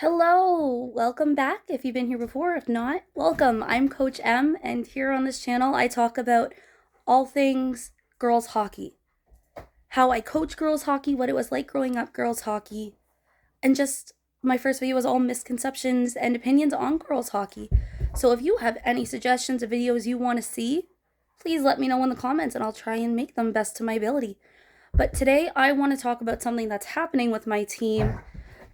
Hello, welcome back if you've been here before. If not, welcome. I'm Coach M, and here on this channel, I talk about all things girls hockey. How I coach girls hockey, what it was like growing up girls hockey, and just my first video was all misconceptions and opinions on girls hockey. So if you have any suggestions of videos you want to see, please let me know in the comments and I'll try and make them best to my ability. But today I want to talk about something that's happening with my team.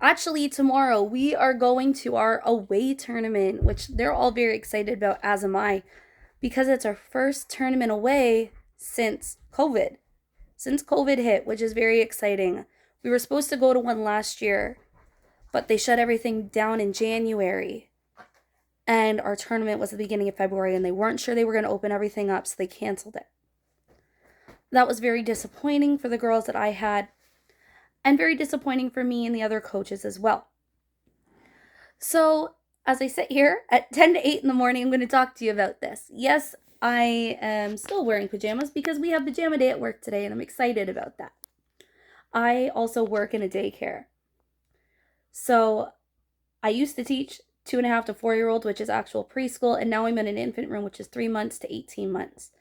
Actually, tomorrow we are going to our away tournament, which they're all very excited about, as am I, because it's our first tournament away since COVID. Since COVID hit, which is very exciting. We were supposed to go to one last year, but they shut everything down in January. And our tournament was the beginning of February, and they weren't sure they were going to open everything up, so they canceled it. That was very disappointing for the girls that I had, and very disappointing for me and the other coaches as well. So, as I sit here at 10 to 8 in the morning, I'm going to talk to you about this. Yes, I am still wearing pajamas because we have pajama day at work today, and I'm excited about that. I also work in a daycare. So, I used to teach 2.5 to 4-year-olds, which is actual preschool, and now I'm in an infant room, which is 3 months to 18 months.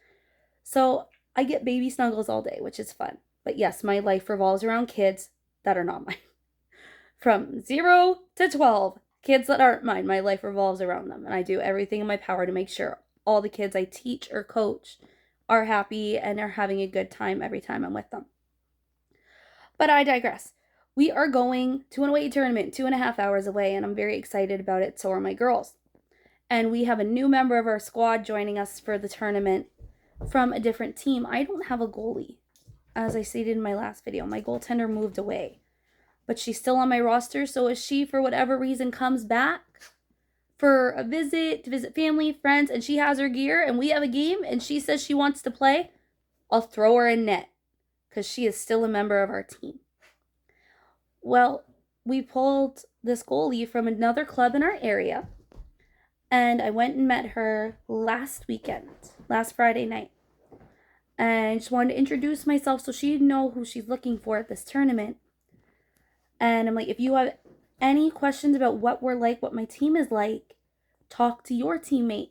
So, I get baby snuggles all day, which is fun. But yes, my life revolves around kids that are not mine. From 0 to 12, kids that aren't mine, my life revolves around them. And I do everything in my power to make sure all the kids I teach or coach are happy and are having a good time every time I'm with them. But I digress. We are going to an away tournament 2.5 hours away, and I'm very excited about it. So are my girls. And we have a new member of our squad joining us for the tournament from a different team. I don't have a goalie. As I stated in my last video, my goaltender moved away. But she's still on my roster, so if she, for whatever reason, comes back for a visit, to visit family, friends, and she has her gear, and we have a game, and she says she wants to play, I'll throw her in net, because she is still a member of our team. Well, we pulled this goalie from another club in our area, and I went and met her last weekend, last Friday night. And I just wanted to introduce myself so she'd know who she's looking for at this tournament. And I'm like, if you have any questions about what we're like, what my team is like, talk to your teammate.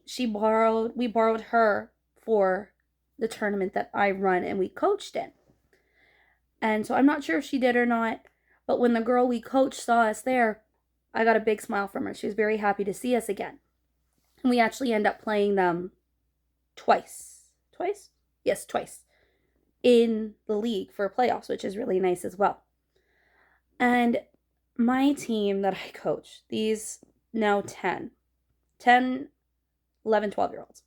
We borrowed her for the tournament that I run and we coached in. And so I'm not sure if she did or not, but when the girl we coached saw us there, I got a big smile from her. She was very happy to see us again. And we actually end up playing them twice. Twice? Yes, twice. In the league for playoffs, which is really nice as well. And my team that I coach, these now 10, 11, 12-year-olds,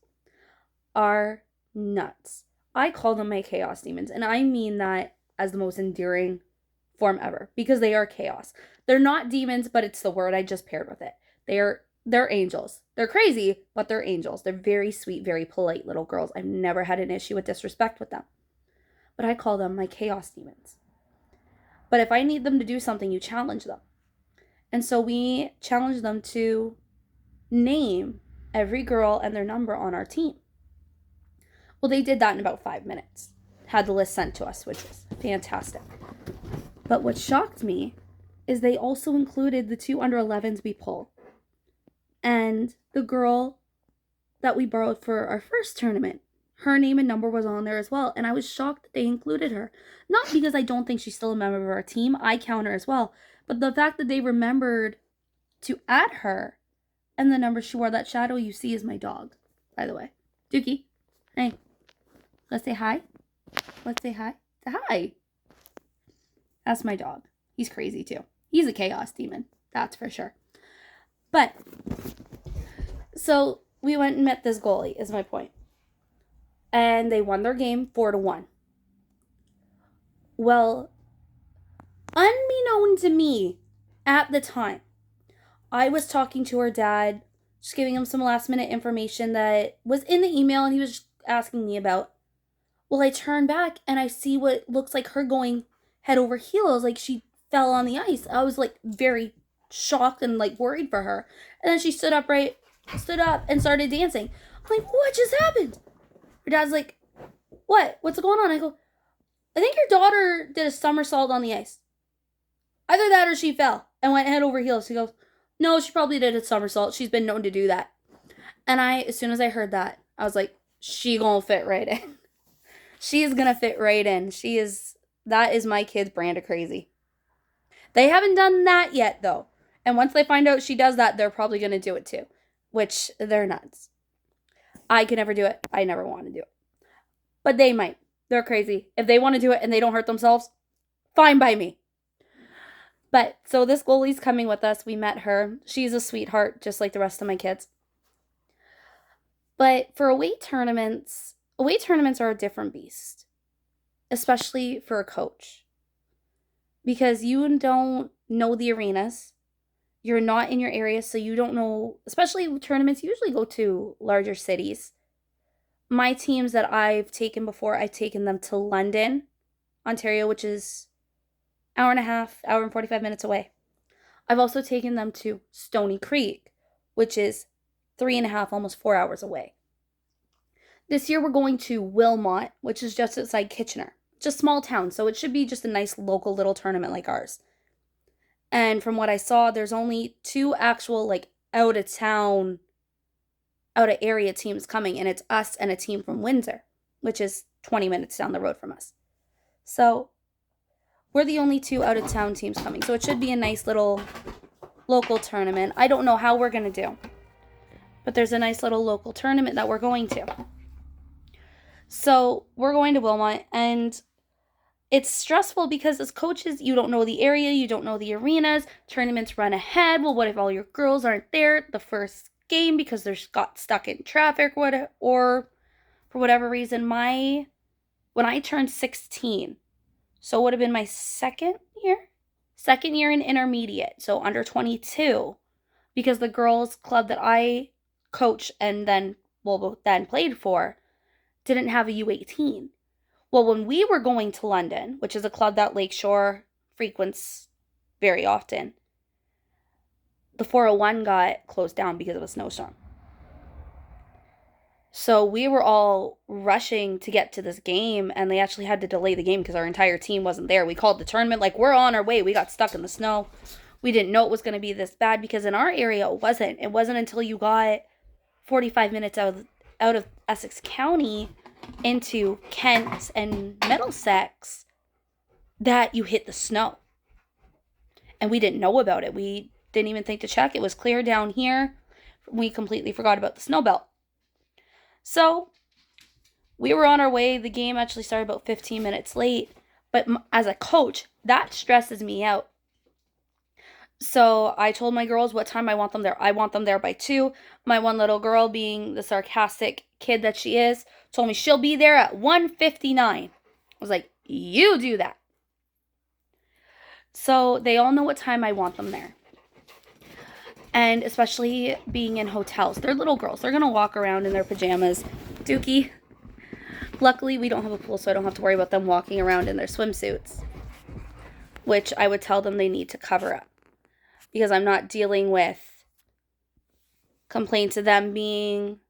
are nuts. I call them my chaos demons, and I mean that as the most endearing form ever, because they are chaos. They're not demons, but it's the word I just paired with it. They're angels. They're crazy, but they're angels. They're very sweet, very polite little girls. I've never had an issue with disrespect with them. But I call them my chaos demons. But if I need them to do something, you challenge them. And so we challenge them to name every girl and their number on our team. Well, they did that in about 5 minutes. Had the list sent to us, which was fantastic. But what shocked me is they also included the 2 under 11s we pull. And the girl that we borrowed for our first tournament, her name and number was on there as well. And I was shocked that they included her. Not because I don't think she's still a member of our team. I count her as well. But the fact that they remembered to add her and the number she wore, that shadow you see is my dog, by the way. Dookie, hey. Let's say hi. Let's say hi. Say hi. That's my dog. He's crazy too. He's a chaos demon. That's for sure. But, so we went and met this goalie, is my point. And they won their game 4-1. Well, unbeknown to me at the time, I was talking to her dad, just giving him some last minute information that was in the email and he was asking me about. Well, I turn back and I see what looks like her going head over heels, like she fell on the ice. I was like very shocked and like worried for her. And then she stood up and started dancing. I'm like, what just happened? Her dad's like, what? What's going on? I go, I think your daughter did a somersault on the ice. Either that or she fell and went head over heels. She goes, No, she probably did a somersault. She's been known to do that. And as soon as I heard that, I was like, she gonna fit right in. She is gonna fit right in. That is my kid's brand of crazy. They haven't done that yet, though. And once they find out she does that, they're probably gonna do it too. Which, they're nuts. I could never do it. I never want to do it. But they might. They're crazy. If they want to do it and they don't hurt themselves, fine by me. But so this goalie's coming with us. We met her. She's a sweetheart, just like the rest of my kids. But for away tournaments are a different beast, especially for a coach, because you don't know the arenas. You're not in your area, so you don't know, especially tournaments usually go to larger cities. My teams that I've taken before, I've taken them to London, Ontario, which is hour and a half, hour and 45 minutes away. I've also taken them to Stony Creek, which is 3.5, almost 4 hours away. This year we're going to Wilmot, which is just outside Kitchener. It's a small town, so it should be just a nice local little tournament like ours. And from what I saw, there's only 2 actual out of town, out of area teams coming, and it's us and a team from Windsor, which is 20 minutes down the road from us. So we're the only 2 out of town teams coming. So it should be a nice little local tournament. I don't know how we're going to do, but there's a nice little local tournament that we're going to. So we're going to Wilmot, and it's stressful because as coaches, you don't know the area, you don't know the arenas, tournaments run ahead. Well, what if all your girls aren't there the first game because they got stuck in traffic or for whatever reason? When I turned 16, so it would have been my second year in intermediate, so under 22, because the girls club that I coached and then played for didn't have a U18. Well, when we were going to London, which is a club that Lakeshore frequents very often, the 401 got closed down because of a snowstorm. So we were all rushing to get to this game, and they actually had to delay the game because our entire team wasn't there. We called the tournament, we're on our way. We got stuck in the snow. We didn't know it was going to be this bad because in our area it wasn't. It wasn't until you got 45 minutes out of Essex County into Kent and Middlesex that you hit the snow. And we didn't know about it. We didn't even think to check. It was clear down here. We completely forgot about the snow belt. So we were on our way. The game actually started about 15 minutes late. But as a coach, that stresses me out. So I told my girls what time I want them there. I want them there by 2. My one little girl, being the sarcastic kid that she is, told me she'll be there at 1:59. I was like, you do that. So they all know what time I want them there. And especially being in hotels. They're little girls. They're going to walk around in their pajamas. Dookie. Luckily, we don't have a pool, so I don't have to worry about them walking around in their swimsuits, which I would tell them they need to cover up, because I'm not dealing with complaints of them being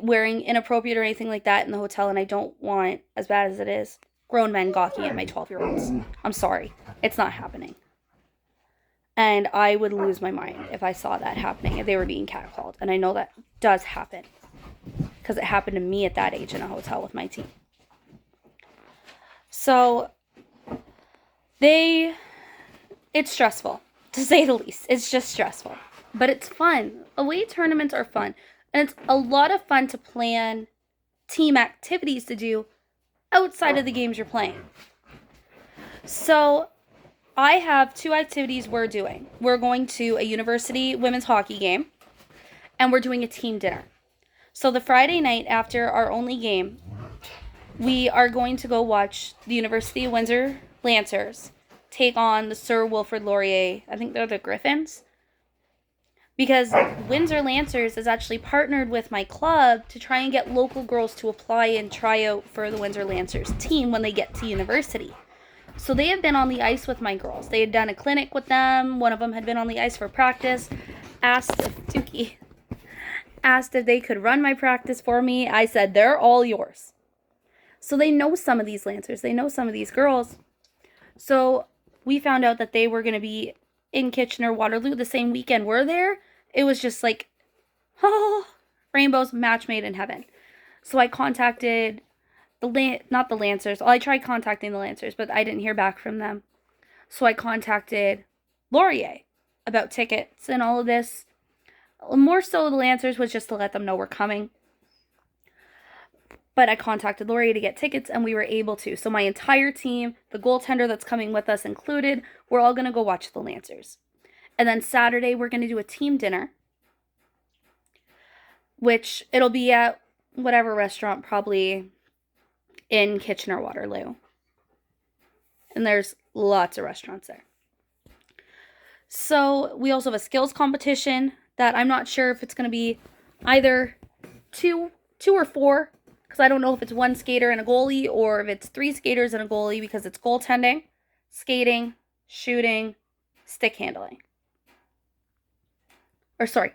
wearing inappropriate or anything like that in the hotel, and I don't want, as bad as it is, grown men gawking at my 12-year-olds. I'm sorry. It's not happening. And I would lose my mind if I saw that happening, if they were being catcalled. And I know that does happen, because it happened to me at that age in a hotel with my team. So it's stressful, to say the least. It's just stressful. But it's fun. Away tournaments are fun. And it's a lot of fun to plan team activities to do outside of the games you're playing. So I have 2 activities we're doing. We're going to a university women's hockey game, and we're doing a team dinner. So the Friday night after our only game, we are going to go watch the University of Windsor Lancers take on the Sir Wilfrid Laurier. I think they're the Griffins. Because Windsor Lancers is actually partnered with my club to try and get local girls to apply and try out for the Windsor Lancers team when they get to university. So they have been on the ice with my girls. They had done a clinic with them. One of them had been on the ice for practice. Asked if they could run my practice for me. I said, they're all yours. So they know some of these Lancers. They know some of these girls. So we found out that they were going to be in Kitchener-Waterloo the same weekend we're there, it was just like, oh, rainbows, match made in heaven. So I contacted not the Lancers. Well, I tried contacting the Lancers, but I didn't hear back from them. So I contacted Laurier about tickets and all of this. More so the Lancers was just to let them know we're coming. But I contacted Laurier to get tickets, and we were able to. So my entire team, the goaltender that's coming with us included, we're all going to go watch the Lancers. And then Saturday, we're going to do a team dinner, which it'll be at whatever restaurant, probably in Kitchener-Waterloo. And there's lots of restaurants there. So we also have a skills competition that I'm not sure if it's going to be either two or four, because I don't know if it's one skater and a goalie or if it's 3 skaters and a goalie, because it's goaltending, skating, shooting, stick handling. Or sorry,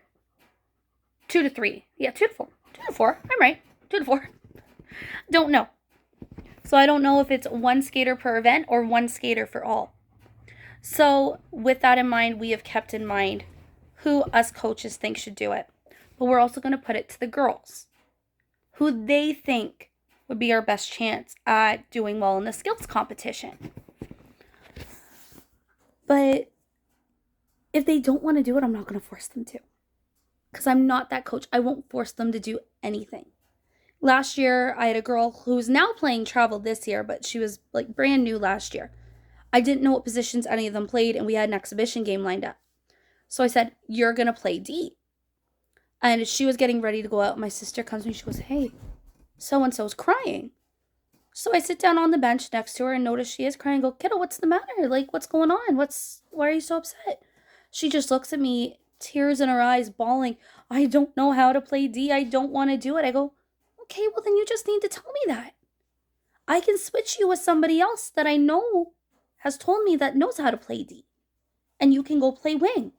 2 to 3. Yeah, 2 to 4. 2 to 4. I'm right. 2 to 4. Don't know. So I don't know if it's 1 skater per event or 1 skater for all. So with that in mind, we have kept in mind who us coaches think should do it. But we're also going to put it to the girls, who they think would be our best chance at doing well in the skills competition. But if they don't want to do it, I'm not going to force them to. Because I'm not that coach. I won't force them to do anything. Last year, I had a girl who's now playing travel this year, but she was like brand new last year. I didn't know what positions any of them played, and we had an exhibition game lined up. So I said, you're going to play D. And she was getting ready to go out. My sister comes to me, she goes, hey, so-and-so's crying. So I sit down on the bench next to her and notice she is crying. I go, kiddo, what's the matter? Like, what's going on? Why are you so upset? She just looks at me, tears in her eyes, bawling. I don't know how to play D. I don't want to do it. I go, okay, well then you just need to tell me that. I can switch you with somebody else that I know has told me that knows how to play D. And you can go play wing.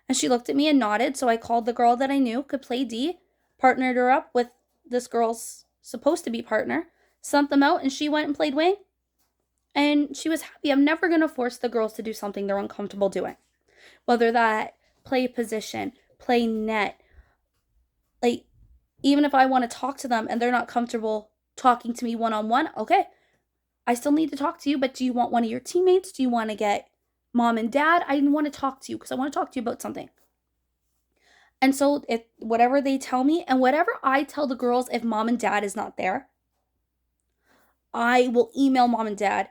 And she looked at me and nodded, so I called the girl that I knew could play D, partnered her up with this girl's supposed to be partner, sent them out, and she went and played wing. And she was happy. I'm never going to force the girls to do something they're uncomfortable doing. Whether that play position, play net, like, even if I want to talk to them and they're not comfortable talking to me one-on-one, okay, I still need to talk to you, but do you want one of your teammates? Do you want to get mom and dad? I want to talk to you because I want to talk to you about something. And so whatever they tell me and whatever I tell the girls, if mom and dad is not there, I will email mom and dad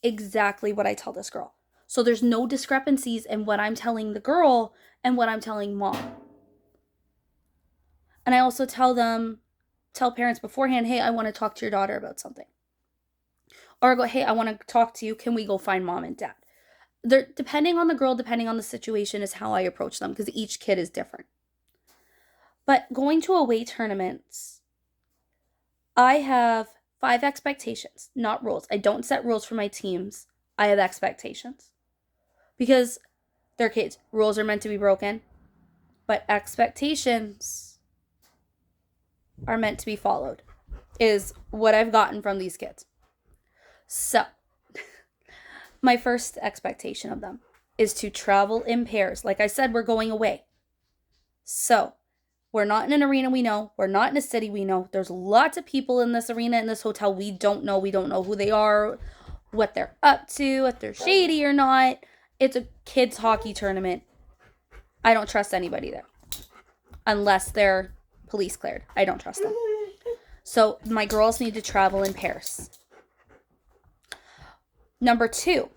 exactly what I tell this girl. So there's no discrepancies in what I'm telling the girl and what I'm telling mom. And I also tell parents beforehand, hey, I want to talk to your daughter about something. Or I go, hey, I want to talk to you. Can we go find mom and dad? Depending on the girl, depending on the situation is how I approach them, because each kid is different. But going to away tournaments, I have 5 expectations, not rules. I don't set rules for my teams. I have expectations. Because they're kids. Rules are meant to be broken. But expectations are meant to be followed, is what I've gotten from these kids. So, my first expectation of them is to travel in pairs. Like I said, we're going away. So, we're not in an arena we know. We're not in a city we know. There's lots of people in this arena, in this hotel we don't know. We don't know who they are, what they're up to, if they're shady or not. It's a kids' hockey tournament. I don't trust anybody there. Unless they're police cleared. I don't trust them. So, my girls need to travel in pairs. Number 2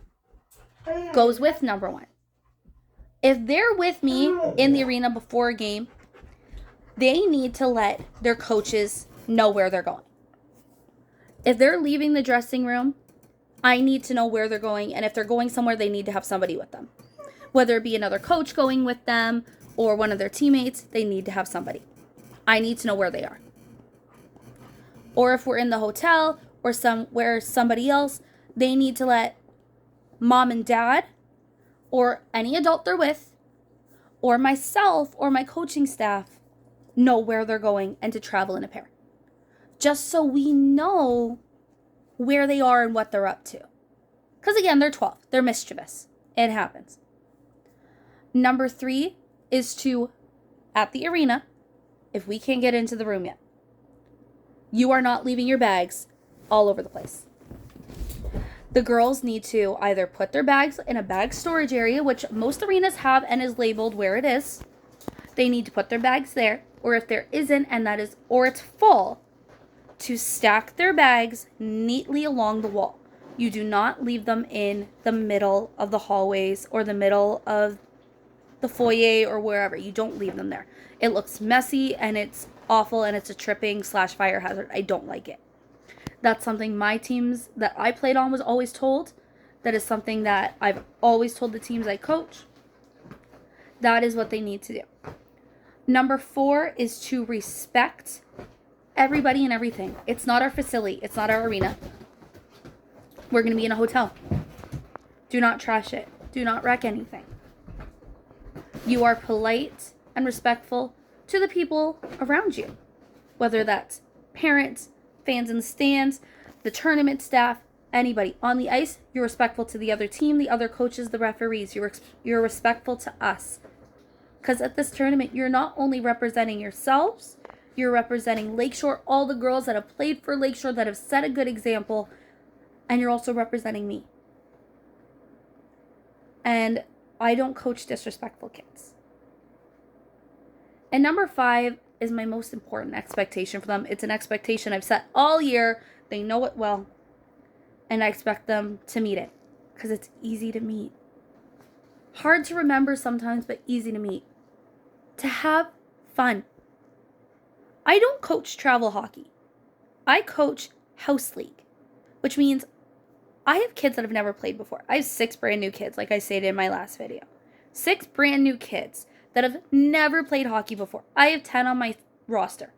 goes with number 1. If they're with me in the arena before a game, they need to let their coaches know where they're going. If they're leaving the dressing room, I need to know where they're going. And if they're going somewhere, they need to have somebody with them. Whether it be another coach going with them or one of their teammates, they need to have somebody. I need to know where they are. Or if we're in the hotel or somewhere somebody else, they need to let mom and dad or any adult they're with or myself or my coaching staff know where they're going and to travel in a pair. Just so we know where they are and what they're up to. Because again, they're 12. They're mischievous. It happens. Number 3 is to, at the arena, if we can't get into the room yet, you are not leaving your bags all over the place. The girls need to either put their bags in a bag storage area, which most arenas have and is labeled where it is. They need to put their bags there, or if there isn't, or it's full, to stack their bags neatly along the wall. You do not leave them in the middle of the hallways or the middle of the foyer or wherever. You don't leave them there. It looks messy and it's awful and it's a tripping / fire hazard. I don't like it. That's something my teams that I played on was always told. That is something that I've always told the teams I coach. That is what they need to do. Number 4 is to respect everybody and everything. It's not our facility. It's not our arena. We're going to be in a hotel. Do not trash it. Do not wreck anything. You are polite and respectful to the people around you, whether that's parents, fans in the stands, the tournament staff, anybody. On the ice, you're respectful to the other team, the other coaches, the referees. You're respectful to us. Because at this tournament, you're not only representing yourselves, you're representing Lakeshore, all the girls that have played for Lakeshore, that have set a good example, and you're also representing me. And I don't coach disrespectful kids. And number 5 is my most important expectation for them. It's an expectation I've set all year. They know it well. And I expect them to meet it. Because it's easy to meet. Hard to remember sometimes, but easy to meet. To have fun. I don't coach travel hockey. I coach house league. Which means I have kids that have never played before. I have 6 brand new kids, like I stated in my last video. 6 brand new kids that have never played hockey before. I have 10 on my roster.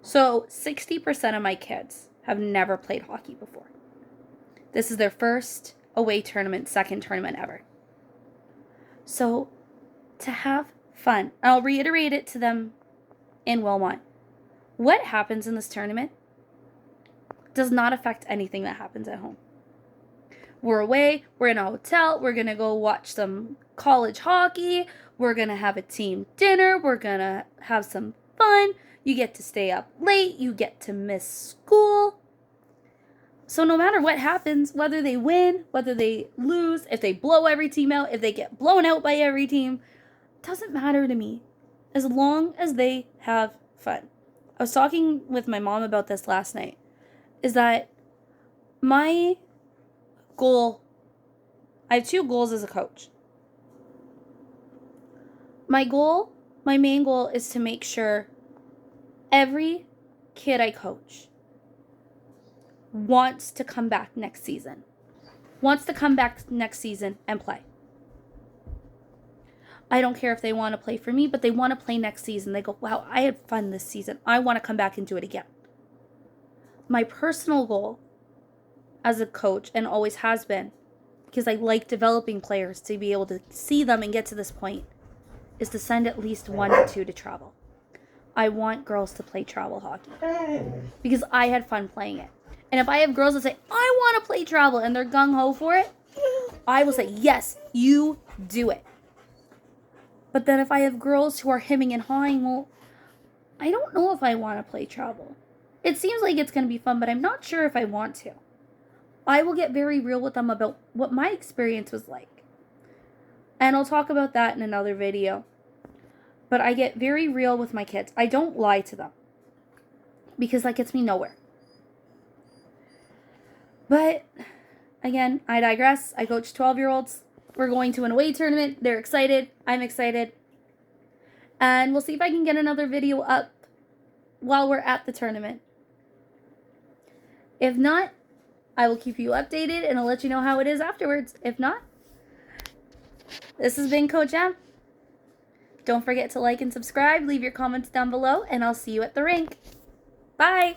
So 60% of my kids have never played hockey before. This is their first away tournament, second tournament ever. So to have fun, I'll reiterate it to them in Wilmot. What happens in this tournament does not affect anything that happens at home. We're away, we're in a hotel, we're going to go watch some college hockey, we're going to have a team dinner, we're going to have some fun, you get to stay up late, you get to miss school. So no matter what happens, whether they win, whether they lose, if they blow every team out, if they get blown out by every team, doesn't matter to me, as long as they have fun. I was talking with my mom about this last night, is that my goal, I have 2 goals as a coach. My main goal is to make sure every kid I coach wants to come back next season. Wants to come back next season and play. I don't care if they want to play for me, but they want to play next season. They go, wow, I had fun this season. I want to come back and do it again. My personal goal as a coach, and always has been, because I like developing players to be able to see them and get to this point, is to send at least 1 or 2 to travel. I want girls to play travel hockey because I had fun playing it. And if I have girls that say, I want to play travel, and they're gung-ho for it, I will say, yes, you do it. But then if I have girls who are hemming and hawing, well, I don't know if I want to play travel. It seems like it's going to be fun, but I'm not sure if I want to. I will get very real with them about what my experience was like. And I'll talk about that in another video. But I get very real with my kids. I don't lie to them, because that gets me nowhere. But again, I digress. I coach 12-year-olds. We're going to an away tournament. They're excited. I'm excited. And we'll see if I can get another video up while we're at the tournament. If not, I will keep you updated and I'll let you know how it is afterwards. If not, this has been Coach M. Don't forget to like and subscribe. Leave your comments down below, and I'll see you at the rink. Bye.